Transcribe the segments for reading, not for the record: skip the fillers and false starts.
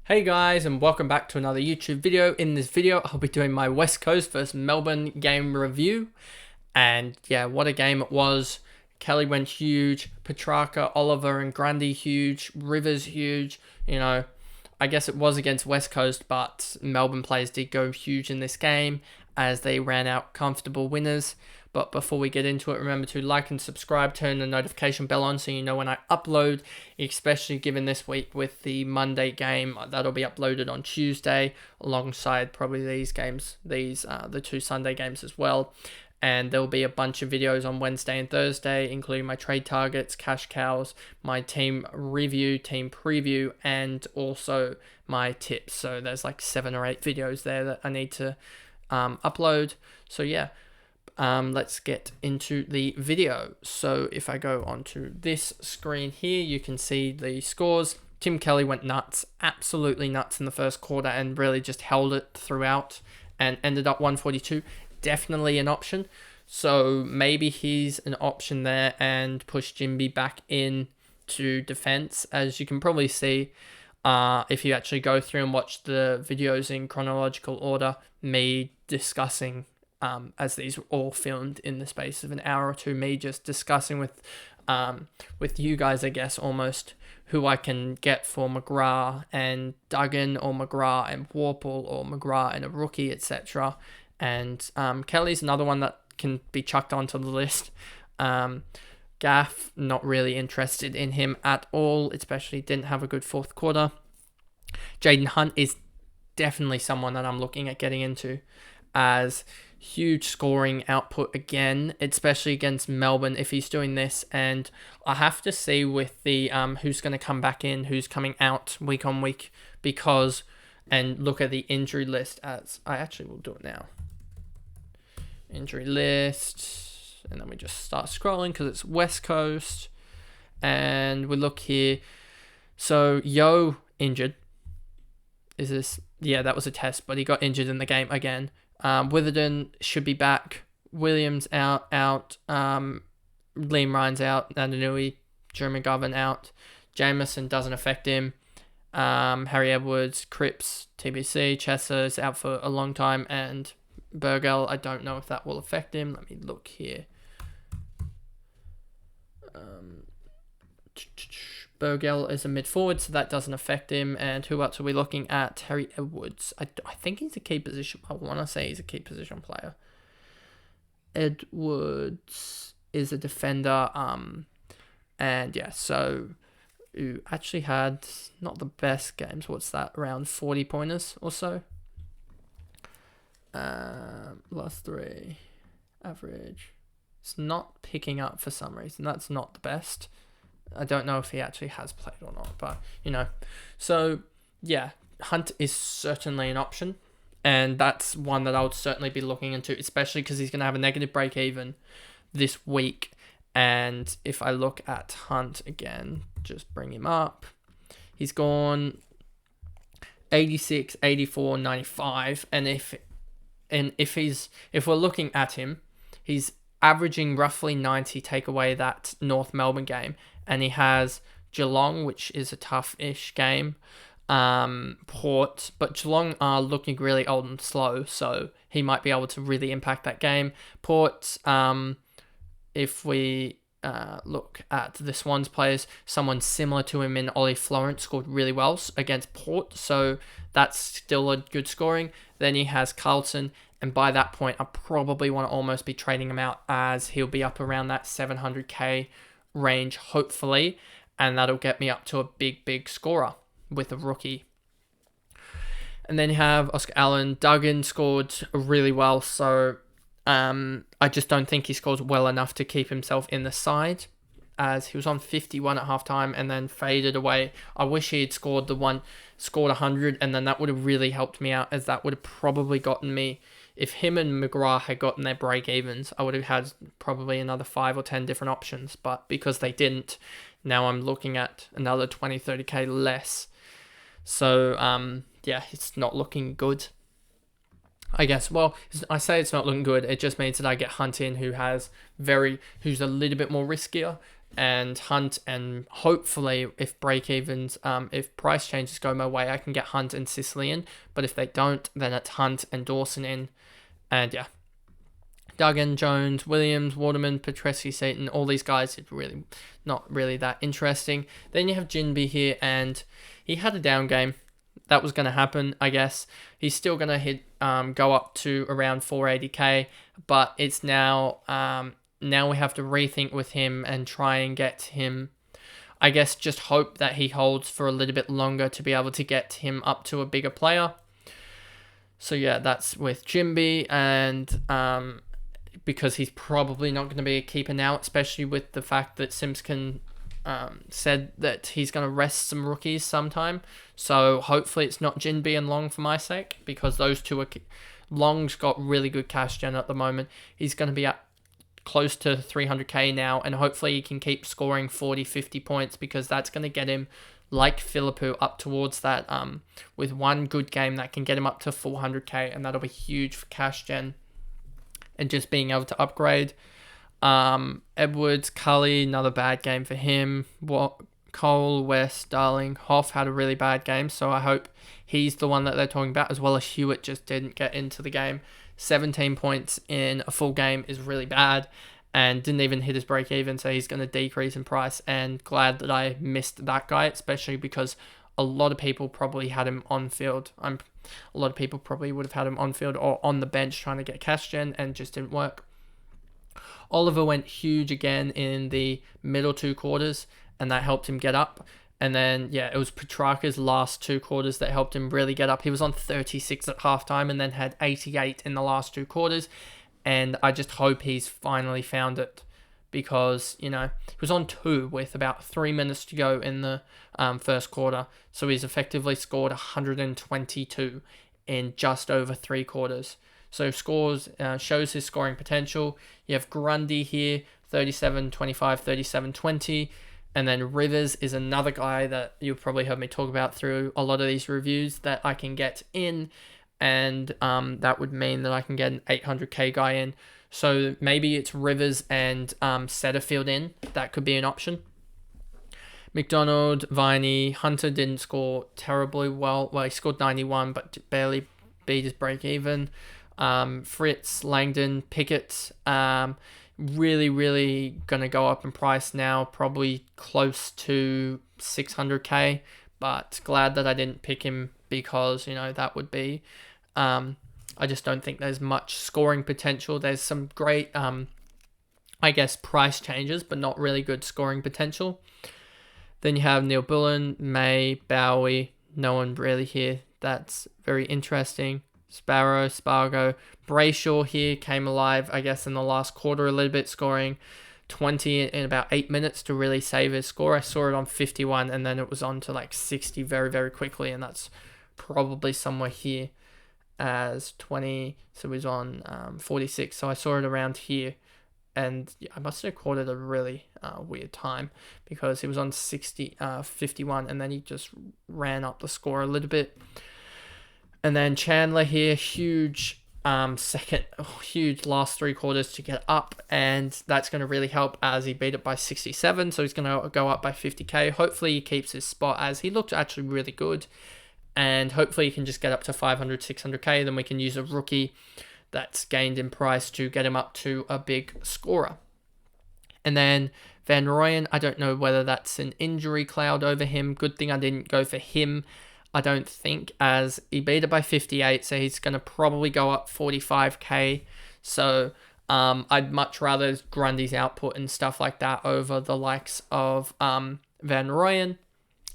Hey guys, and welcome back to another YouTube video. In this video, I'll be doing my West Coast versus Melbourne game review. And yeah, what a game it was. Kelly went huge, PETRACCA, Oliver and Grundy huge, Rivers huge. You know, I guess it was against West Coast, but Melbourne players did go huge in this game as they ran out comfortable winners. But before we get into it, remember to like and subscribe, turn the notification bell on so you know when I upload, especially given this week with the Monday game. That'll be uploaded on Tuesday alongside probably these games, the two Sunday games as well. And there'll be a bunch of videos on Wednesday and Thursday, including my trade targets, cash cows, my team review, team preview, and also my tips. So there's like 7 or 8 videos there that I need to upload. So yeah. Let's get into the video. So if I go onto this screen here, you can see the scores. Tim Kelly went nuts, absolutely nuts in the first quarter and really just held it throughout and ended up 142. Definitely an option. So maybe he's an option there and push Jimby back in to defense. As you can probably see, if you actually go through and watch the videos in chronological order, me discussing as these were all filmed in the space of an hour or two, me just discussing with you guys, I guess, almost who I can get for McGrath and Duggan, or McGrath and Warple, or McGrath and a rookie, etc. And Kelly's another one that can be chucked onto the list. Gaff, not really interested in him at all, especially didn't have a good fourth quarter. Jaden Hunt is definitely someone that I'm looking at getting into, as huge scoring output again, especially against Melbourne if he's doing this. And I have to see with the who's going to come back in, who's coming out week on week, because, and look at the injury list, as I actually will do it now. Injury list, and then we just start scrolling because it's West Coast, and we look here. So Yo injured. Is this? Yeah, that was a test, but he got injured in the game again. Witherden should be back. Williams out. Liam Ryan's out. Nananui, Jeremy Govan out. Jameson doesn't affect him. Harry Edwards, Cripps, TBC. Chesser is out for a long time. And Burgell, I don't know if that will affect him. Let me look here. Burgell is a mid-forward, so that doesn't affect him. And who else are we looking at? Harry Edwards. I think he's a key position. I want to say he's a key position player. Edwards is a defender. And yeah, so who actually had not the best games. What's that? Around 40 pointers or so. Last 3. Average. It's not picking up for some reason. That's not the best. I don't know if he actually has played or not, but, you know. So, yeah, Hunt is certainly an option, and that's one that I would certainly be looking into, especially because he's going to have a negative break-even this week. And if I look at Hunt again, just bring him up, he's gone 86, 84, 95, and if we're looking at him, he's averaging roughly 90, take away that North Melbourne game. And he has Geelong, which is a tough-ish game. Port, but Geelong are looking really old and slow, so he might be able to really impact that game. Port, if we look at the Swans players, someone similar to him in Ollie Florence scored really well against Port, so that's still a good scoring. Then he has Carlton, and by that point, I probably want to almost be trading him out, as he'll be up around that 700k range, hopefully, and that'll get me up to a big scorer with a rookie. And then you have Oscar Allen. Duggan scored really well, so I just don't think he scores well enough to keep himself in the side, as he was on 51 at halftime and then faded away. I wish he had scored 100, and then that would have really helped me out, as that would have probably gotten me, if him and McGrath had gotten their break-evens, I would have had probably another 5 or 10 different options. But because they didn't, now I'm looking at another 20, 30k less. So, yeah, it's not looking good, I guess. Well, I say it's not looking good. It just means that I get Hunt in, who's a little bit more riskier. and Hunt, and hopefully if break-evens, if price changes go my way, I can get Hunt and Sicily in. But if they don't, then it's Hunt and Dawson in. And yeah, Duggan, Jones, Williams, Waterman, PETRACCA, Seaton, all these guys are really not really that interesting. Then you have Jinby here, and he had a down game. That was going to happen, I guess. He's still going to go up to around 480k, but it's now now we have to rethink with him and try and get him, I guess, just hope that he holds for a little bit longer to be able to get him up to a bigger player. So yeah, that's with Jinby, and because he's probably not going to be a keeper now, especially with the fact that Simpson said that he's going to rest some rookies sometime. So hopefully it's not Jinby and Long for my sake, because those two are... Long's got really good cash gen at the moment. He's going to be at close to 300k now, and hopefully he can keep scoring 40-50 points, because that's going to get him, like Philippou, up towards that with one good game that can get him up to 400k, and that'll be huge for cash gen and just being able to upgrade. Edwards, Cully, another bad game for him. Cole, West, Darling, Hoff had a really bad game, so I hope he's the one that they're talking about, as well as Hewitt just didn't get into the game. 17 points in a full game is really bad, and didn't even hit his break even, so he's going to decrease in price, and glad that I missed that guy, especially because a lot of people probably had him on field. A lot of people probably would have had him on field or on the bench trying to get cash gen, and just didn't work. Oliver went huge again in the middle two quarters, and that helped him get up. And then, yeah, it was PETRACCA's last two quarters that helped him really get up. He was on 36 at halftime and then had 88 in the last two quarters. And I just hope he's finally found it, because, you know, he was on 2 with about 3 minutes to go in the first quarter. So he's effectively scored 122 in just over 3 quarters. So scores, shows his scoring potential. You have Grundy here, 37-25, 37-20. And then Rivers is another guy that you've probably heard me talk about through a lot of these reviews that I can get in. And that would mean that I can get an 800k guy in. So maybe it's Rivers and Setterfield in. That could be an option. McDonald, Viney, Hunter didn't score terribly well. Well, he scored 91, but barely beat his break even. Fritz, Langdon, Pickett, really gonna go up in price now, probably close to 600k, but glad that I didn't pick him, because, you know, that would be I just don't think there's much scoring potential. There's some great I guess price changes, but not really good scoring potential. Then you have Neil Bullen, May, Bowie, no one really here. That's very interesting. Sparrow, Spargo, Brayshaw here came alive, I guess, in the last quarter a little bit, scoring 20 in about 8 minutes to really save his score. I saw it on 51, and then it was on to like 60 very quickly, and that's probably somewhere here as 20. So he was on 46, so I saw it around here, and yeah, I must have caught it a really weird time, because he was on 51, and then he just ran up the score a little bit. And then Chandler here, huge huge last 3 quarters to get up, and that's going to really help as he beat it by 67, so he's going to go up by 50k. Hopefully he keeps his spot, as he looked actually really good, and hopefully he can just get up to 500, 600k, then we can use a rookie that's gained in price to get him up to a big scorer. And then Van Rooyen, I don't know whether that's an injury cloud over him. Good thing I didn't go for him, I don't think, as he beat it by 58, so he's going to probably go up 45k. So I'd much rather Grundy's output and stuff like that over the likes of Van Rooyen.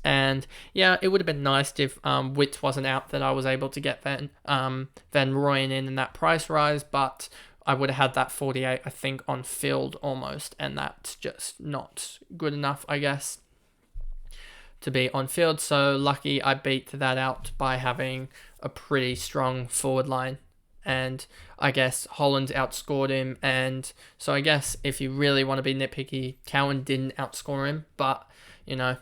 And yeah, it would have been nice if Witts wasn't out, that I was able to get Van Rooyen in that price rise, but I would have had that 48, I think, on field almost, and that's just not good enough, I guess, to be on field. So lucky I beat that out by having a pretty strong forward line, and I guess Holland outscored him. And so I guess if you really want to be nitpicky, Cowan didn't outscore him, but you know,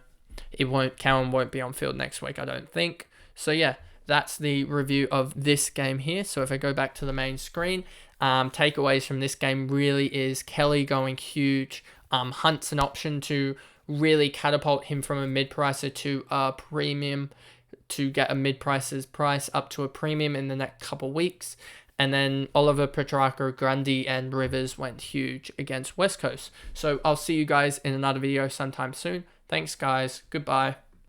Cowan won't be on field next week, I don't think. So yeah, that's the review of this game here. So if I go back to the main screen, takeaways from this game really is Kelly going huge. Hunt's an option to really catapult him from a mid-pricer to a premium, to get a mid-pricer's price up to a premium in the next couple weeks. And then Oliver, PETRACCA, Grundy, and Rivers went huge against West Coast. So I'll see you guys in another video sometime soon. Thanks, guys. Goodbye.